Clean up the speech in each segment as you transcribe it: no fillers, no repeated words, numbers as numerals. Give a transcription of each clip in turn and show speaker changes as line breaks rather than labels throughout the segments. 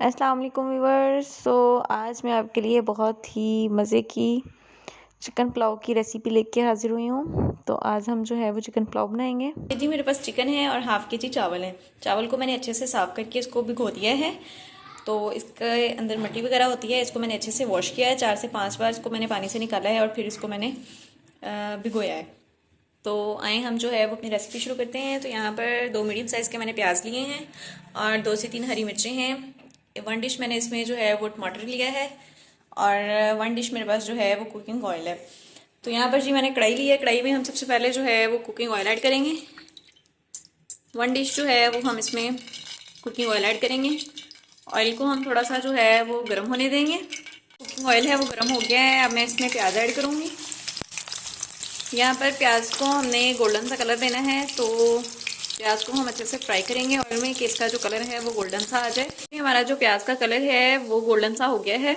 अस्सलाम वालेकुम व्यूअर्स। आज मैं आपके लिए बहुत ही मज़े की चिकन पुलाव की रेसिपी लेके हाज़िर हुई हूँ। तो आज हम जो है वो चिकन पुलाव बनाएंगे।
जी मेरे पास चिकन है और हाफ के जी चावल है। चावल को मैंने अच्छे से साफ़ करके इसको भिगो दिया है। तो इसके अंदर मिट्टी वगैरह होती है, इसको मैंने अच्छे से वॉश किया है। 4 से 5 बार इसको मैंने पानी से निकाला है और फिर इसको मैंने भिगोया है। तो आए हम जो है वो अपनी रेसिपी शुरू करते हैं। तो यहाँ पर 2 मीडियम साइज़ के मैंने प्याज लिए हैं और 2 से 3 हरी मिर्चें हैं। 1 डिश मैंने इसमें जो है वो टमाटर लिया है और 1 डिश मेरे पास जो है वो कुकिंग ऑयल है। तो यहाँ पर जी मैंने कढ़ाई ली है। कढ़ाई में हम सबसे पहले जो है वो कुकिंग ऑयल ऐड करेंगे। 1 डिश जो है वो हम इसमें कुकिंग ऑयल ऐड करेंगे। ऑयल को हम थोड़ा सा जो है वो गर्म होने देंगे। कुकिंग ऑयल है वो गर्म हो गया है। अब मैं इसमें प्याज ऐड करूँगी। यहाँ पर प्याज को हमने गोल्डन सा कलर देना है, तो प्याज को हम अच्छे से फ्राई करेंगे ऑयल में कि इसका जो कलर है वो गोल्डन सा आ जाए। हमारा जो प्याज का कलर है वो गोल्डन सा हो गया है।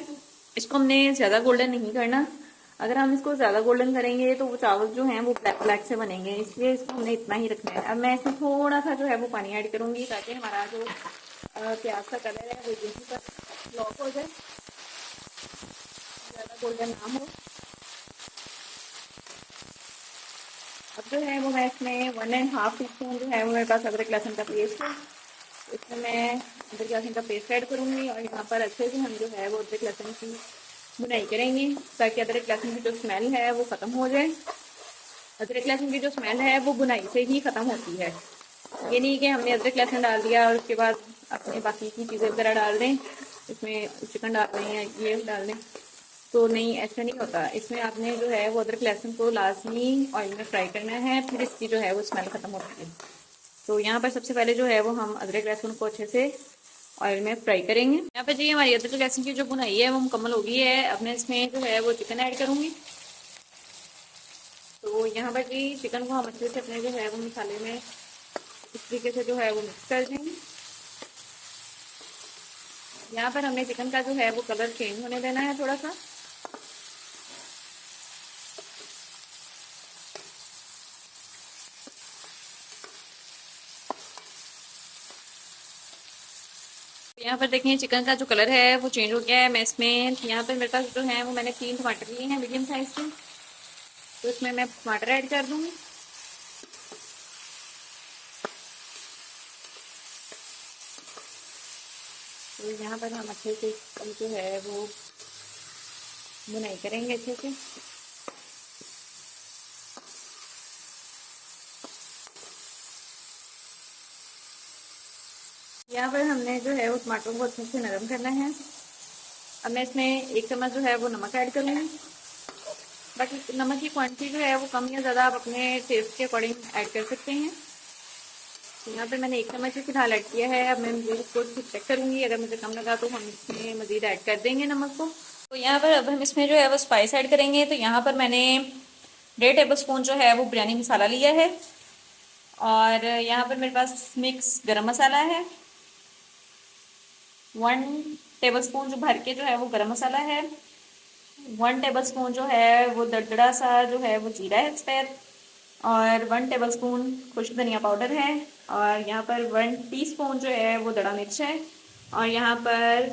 इसको हमने ज़्यादा गोल्डन नहीं करना। अगर हम इसको ज़्यादा गोल्डन करेंगे तो वो चावल जो हैं वो ब्लैक ब्लैक से बनेंगे, इसलिए इसको हमने इतना ही रखना है। अब मैं इसमें थोड़ा सा जो है वो पानी ऐड करूँगी ताकि हमारा जो प्याज का कलर है वो यहीं पर लॉक हो जाए, ज़्यादा गोल्डन ना हो। अब जो है वो मैं इसमें 1.5 टीस्पून जो है वो मेरे पास अदरक लहसुन का पेस्ट है, इसमें मैं अदरक लहसुन का पेस्ट ऐड करूँगी और यहाँ पर अच्छे से हम जो है वो अदरक लहसुन की भुनाई करेंगे ताकि अदरक लहसुन की जो स्मेल है वो ख़त्म हो जाए। अदरक लहसुन की जो स्मेल है वो भुनाई से ही ख़त्म होती है। ये नहीं कि हमने अदरक लहसुन डाल दिया और उसके बाद अपने बाकी की चीज़ें वगैरह डाल दें, इसमें चिकन डाल दें या ये डाल दें, तो नहीं, ऐसा नहीं होता। इसमें आपने जो है वो अदरक लहसुन को लाजमी ऑयल में फ्राई करना है, फिर इसकी जो है वो स्मेल ख़त्म होती है। तो यहाँ पर सबसे पहले जो है वो हम अदरक लहसुन को अच्छे से ऑयल में फ्राई करेंगे। यहाँ पर जी हमारी अदरक लहसुन की जो भुनाई है वो मुकम्मल हो गई है। अब मैं इसमें जो है वो चिकन ऐड करूँगी। तो यहाँ पर जी चिकन को हम अच्छे से अपने जो है वो मसाले में इस तरीके से जो है वो मिक्स कर देंगे। यहाँ पर हमने चिकन का जो है वो कलर चेंज होने देना है थोड़ा सा। यहाँ पर देखिए चिकन का जो कलर है वो चेंज हो गया है। मैं इसमें यहाँ पर मेरे पास जो है वो मैंने 3 टमाटर लिए हैं मीडियम साइज के, तो इसमें मैं टमाटर ऐड कर दूँगी। तो यहाँ पर हम अच्छे से जो है वो बुनाई करेंगे अच्छे से। यहाँ पर हमने जो है वो टमाटर को अच्छे से नरम करना है। अब मैं इसमें 1 चम्मच जो है वो नमक ऐड करूँगी। बाकी नमक की क्वांटिटी जो है वो कम या ज़्यादा आप अपने टेस्ट के अकॉर्डिंग ऐड कर सकते हैं। तो यहाँ पे मैंने 1 चम्मच ही फिलहाल ऐड किया है। अब मैं इसको चेक करूँगी, अगर मुझे कम लगा तो हम इसमें मज़ीद ऐड कर देंगे नमक को। तो यहाँ पर अब हम इसमें जो है वो स्पाइस ऐड करेंगे। तो यहाँ पर मैंने 1.5 टेबल स्पून जो है वो बिरयानी मसाला लिया है और यहाँ पर मेरे पास मिक्स गरम मसाला है। 1 टेबल स्पून जो भर के जो है वो गरम मसाला है। 1 टेबल स्पून जो है वो दरदरा सा जो है वो जीरा है सफ़ेद और 1 टेबल स्पून खुश्क धनिया पाउडर है और यहाँ पर 1 टीस्पून जो है वो दड़ा मिर्च है और यहाँ पर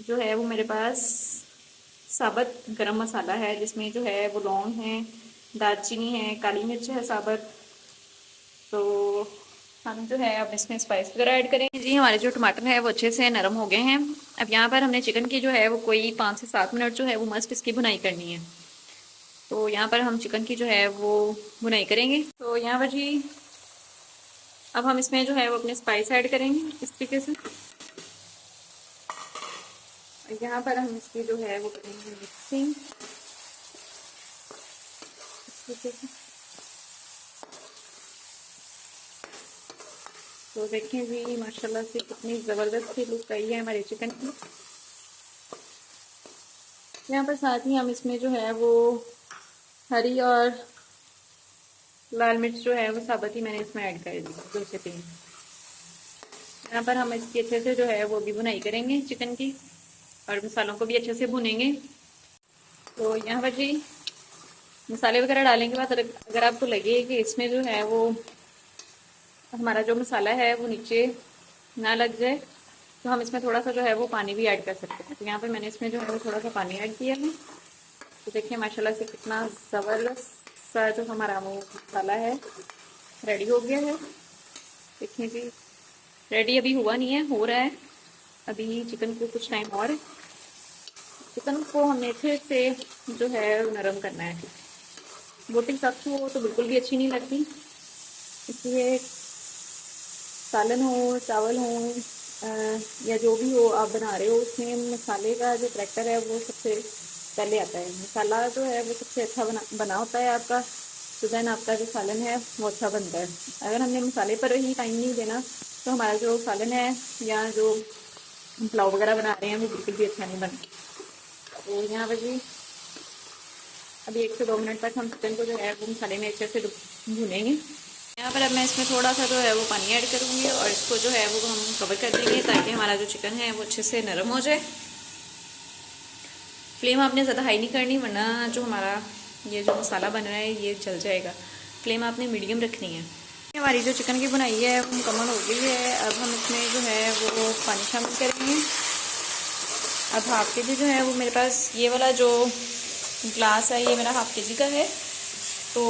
जो है वो मेरे पास साबुत गरम मसाला है जिसमें जो है वो लौंग है, दालचीनी है, काली मिर्च है साबुत। तो हम जो है अब इसमें स्पाइस वगैरह ऐड करेंगे। जी हमारे जो टमाटर है वो अच्छे से नरम हो गए हैं। अब यहाँ पर हमने चिकन की जो है वो कोई 5 से 7 मिनट जो है वो मस्त इसकी भुनाई करनी है। तो यहाँ पर हम चिकन की जो है वो भुनाई करेंगे। तो यहाँ पर जी अब हम इसमें जो है वो अपने स्पाइस ऐड करेंगे इस तरीके से। यहाँ पर हम इसकी जो है वो करेंगे मिक्सिंग इस तरीके से। तो देखें जी माशाल्लाह से कितनी ज़बरदस्त सी लुक आई है हमारे चिकन की। यहाँ पर साथ ही हम इसमें जो है वो हरी और लाल मिर्च जो है वो साबुत ही मैंने इसमें ऐड कर दी 2 से 3। यहाँ पर हम इसकी अच्छे से जो है वो भी भुनाई करेंगे चिकन की और मसालों को भी अच्छे से भुनेंगे। तो यहाँ पर जी मसाले वगैरह डालने के बाद अगर आपको लगे कि इसमें जो है वो हमारा जो मसाला है वो नीचे ना लग जाए, तो हम इसमें थोड़ा सा जो है वो पानी भी ऐड कर सकते हैं। तो यहाँ पर मैंने इसमें जो है वो थोड़ा सा पानी ऐड किया है। तो देखिए माशाल्लाह से कितना ज़बरदस्त सा जो हमारा वो मसाला है रेडी हो गया है। देखिए जी, रेडी अभी हुआ नहीं है, हो रहा है। अभी चिकन को कुछ टाइम और, चिकन को हमने अच्छे से जो है नरम करना है। बोटी सख्त हो तो बिल्कुल भी अच्छी नहीं लगती, इसलिए सालन हो, चावल हो या जो भी हो आप बना रहे हो, उसमें मसाले का जो करैक्टर है वो सबसे पहले आता है। मसाला जो है वो सबसे अच्छा बना होता है आपका, तो देन आपका जो सालन है वो अच्छा बनता है। अगर हमने मसाले पर ही टाइम नहीं देना तो हमारा जो सालन है या जो पुलाव वगैरह बना रहे हैं वो बिल्कुल भी अच्छा नहीं बनता। तो यहाँ पर जी अभी 1 से 2 मिनट तक हम चिकन को जो है वो मसाले में अच्छे से भूनेंगे। यहाँ पर अब मैं इसमें थोड़ा सा जो है वो पानी ऐड करूँगी और इसको जो है वो हम कवर कर देंगे ताकि हमारा जो चिकन है वो अच्छे से नरम हो जाए। फ्लेम आपने ज़्यादा हाई नहीं करनी, वरना जो हमारा ये जो मसाला बन रहा है ये जल जाएगा। फ्लेम आपने मीडियम रखनी है। हमारी जो चिकन की बुनाई है वो मुकम्मल हो गई है। अब हम इसमें जो है वो पानी शामिल करेंगे। अब हाफ के जी जो है वो मेरे पास ये वाला जो ग्लास है ये मेरा हाफ के जी का है, तो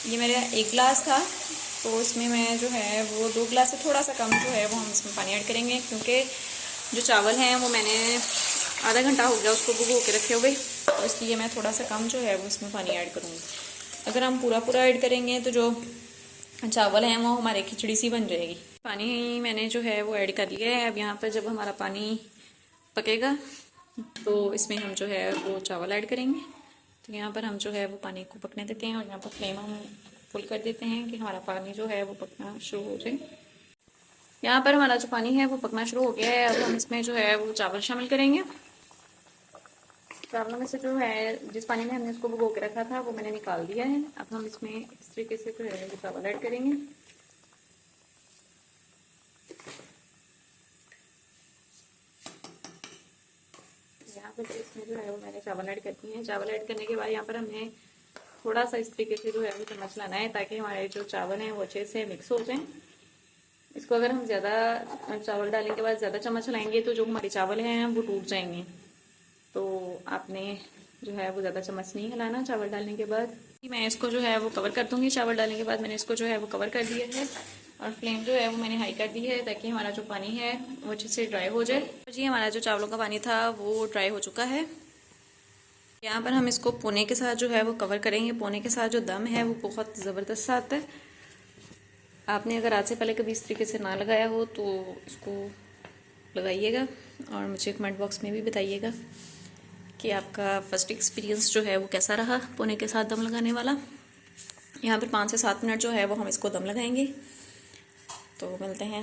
ये मेरा 1 गिलास था, तो इसमें मैं जो है वो 2 गिलास से थोड़ा सा कम जो है वो हम इसमें पानी ऐड करेंगे, क्योंकि जो चावल हैं वो मैंने आधा घंटा हो गया उसको भिगो के रखे हुए, तो इसलिए मैं थोड़ा सा कम जो है वो इसमें पानी ऐड करूँगी। अगर हम पूरा ऐड करेंगे तो जो चावल हैं वो हमारे खिचड़ी सी बन जाएगी। पानी मैंने जो है वो ऐड कर लिया है। अब यहाँ पर जब हमारा पानी पकेगा तो इसमें हम जो है वो चावल ऐड करेंगे। तो यहाँ पर हम जो है वो पानी को पकने देते हैं और यहाँ पर फ्लेम हम फुल कर देते हैं कि हमारा पानी जो है वो पकना शुरू हो जाए। यहाँ पर हमारा जो पानी है वो पकना शुरू हो गया है। अब हम इसमें जो है वो चावल शामिल करेंगे। चावलों में से जो है जिस पानी में हमने इसको भिगो के रखा था वो मैंने निकाल दिया है। अब हम इसमें इस तरीके से जो है वो चावल ऐड करेंगे। यहाँ पर इसमें जो है वो मैंने चावल ऐड कर दिए हैं। चावल ऐड करने के बाद यहाँ पर हमने थोड़ा सा इस तरीके से जो है वो चम्मच लाना है ताकि हमारे जो चावल हैं वो अच्छे से मिक्स हो जाएं। इसको अगर हम ज़्यादा चावल डालने के बाद ज़्यादा चम्मच लाएंगे तो जो हमारे चावल हैं वो टूट जाएंगे। तो आपने जो है वो ज़्यादा चम्मच नहीं हिलाना चावल डालने के बाद। मैं इसको जो है वो कवर कर दूँगी। चावल डालने के बाद मैंने इसको जो है वो कवर कर दिया है और फ्लेम जो है वो मैंने हाई कर दी है ताकि हमारा जो पानी है वो अच्छे से ड्राई हो जाए। तो जी हमारा जो चावलों का पानी था वो ड्राई हो चुका है। यहाँ पर हम इसको पोने के साथ जो है वो कवर करेंगे। पोने के साथ जो दम है वो बहुत ज़बरदस्त सा आता है। आपने अगर आज से पहले कभी इस तरीके से ना लगाया हो तो इसको लगाइएगा और मुझे कमेंट बॉक्स में भी बताइएगा कि आपका फर्स्ट एक्सपीरियंस जो है वो कैसा रहा पोने के साथ दम लगाने वाला। यहाँ पर 5 से 7 मिनट जो है वो हम इसको दम लगाएंगे। तो मिलते हैं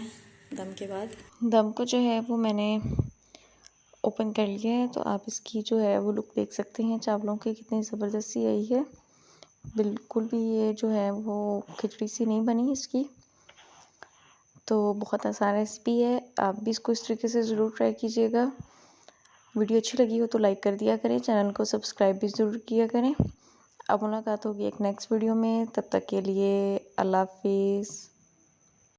दम के बाद।
दम को जो है वो मैंने ओपन कर लिया है, तो आप इसकी जो है वो लुक देख सकते हैं चावलों की कितनी ज़बरदस्त सी आई है। बिल्कुल भी ये जो है वो खिचड़ी सी नहीं बनी इसकी। तो बहुत आसान रेसिपी है, आप भी इसको इस तरीके से ज़रूर ट्राई कीजिएगा। वीडियो अच्छी लगी हो तो लाइक कर दिया करें, चैनल को सब्सक्राइब भी ज़रूर किया करें। अब मुलाकात होगी एक नेक्स्ट वीडियो में, तब तक के लिए अल्लाह हाफिज़।